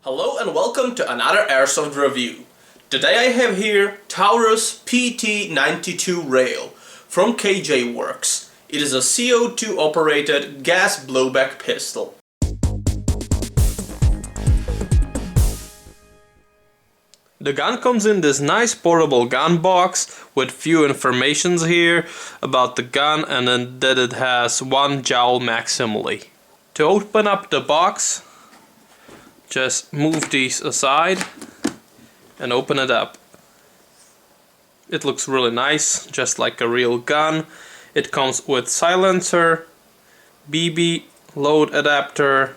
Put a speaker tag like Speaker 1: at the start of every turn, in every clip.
Speaker 1: Hello and welcome to another Airsoft review. Today I have here Taurus PT92 RAIL from KJW. It is a CO2 operated gas blowback pistol. The gun comes in this nice portable gun box with few informations here about the gun, and then that it has 1 joule maximally. To open up the box, just move these aside and open it up. It looks really nice, just like a real gun. It comes with silencer, BB load adapter,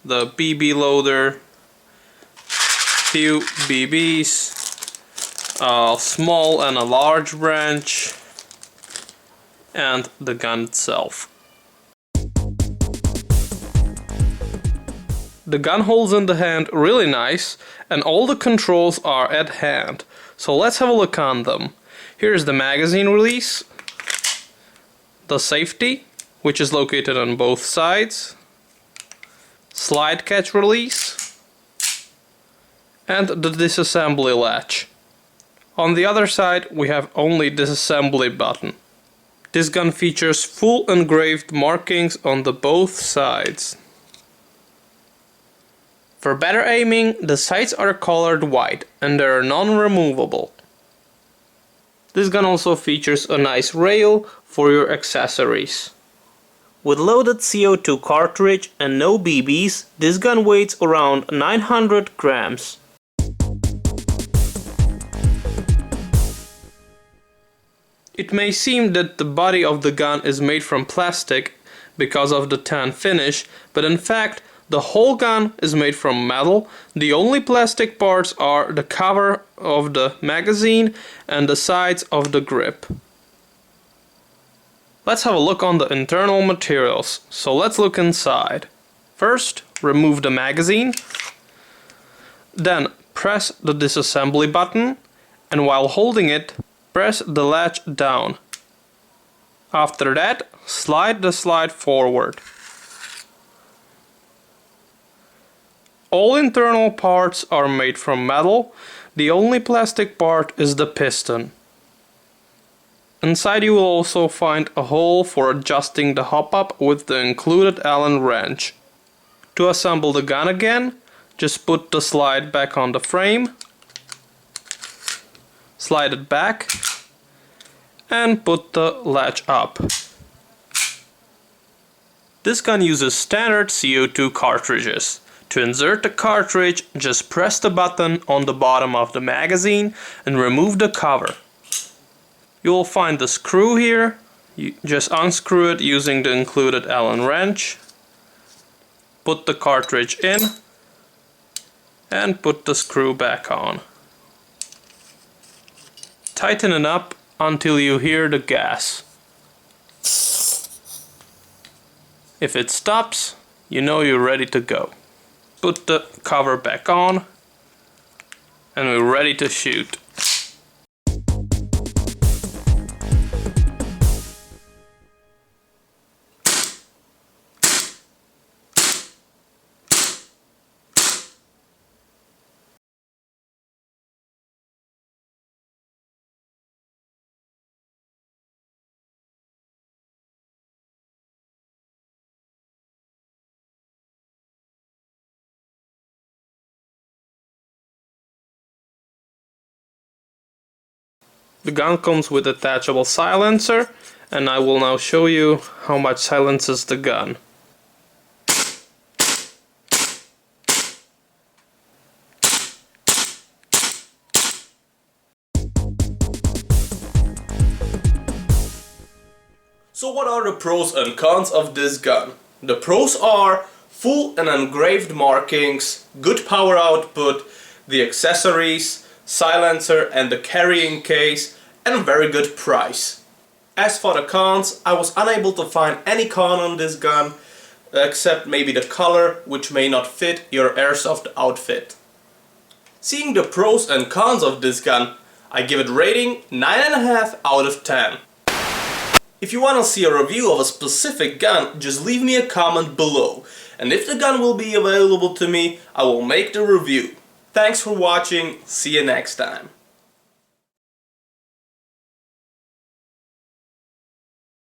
Speaker 1: the BB loader, few BBs, a small and a large branch, and the gun itself. The gun holds in the hand really nice, and all the controls are at hand. So let's have a look on them. Here's the magazine release, the safety, which is located on both sides, slide catch release, and the disassembly latch. On the other side we have only disassembly button. This gun features full engraved markings on the both sides. For better aiming, the sights are colored white and they are non-removable. This gun also features a nice rail for your accessories. With loaded CO2 cartridge and no BBs, this gun weighs around 900 grams. It may seem that the body of the gun is made from plastic because of the tan finish, but in fact the whole gun is made from metal. The only plastic parts are the cover of the magazine and the sides of the grip. Let's have a look on the internal materials. So let's look inside. First, remove the magazine. Then press the disassembly button, and while holding it, press the latch down. After that, slide the slide forward. All internal parts are made from metal. The only plastic part is the piston. Inside you will also find a hole for adjusting the hop-up with the included Allen wrench. To assemble the gun again, just put the slide back on the frame, slide it back, and put the latch up. This gun uses standard CO2 cartridges. To insert the cartridge, just press the button on the bottom of the magazine and remove the cover. You will find the screw here. You just unscrew it using the included Allen wrench. Put the cartridge in and put the screw back on. Tighten it up until you hear the gas. If it stops, you know you're ready to go. Put the cover back on and we're ready to shoot. The gun comes with attachable silencer, and I will now show you how much silences the gun. So what are the pros and cons of this gun? The pros are full and engraved markings, good power output, the accessories, silencer and the carrying case, and very good price. As for the cons, I was unable to find any con on this gun except maybe the color, which may not fit your airsoft outfit. Seeing the pros and cons of this gun, I give it rating 9.5 out of 10. If you want to see a review of a specific gun, just leave me a comment below. And if the gun will be available to me, I will make the review. Thanks for watching, see you next time.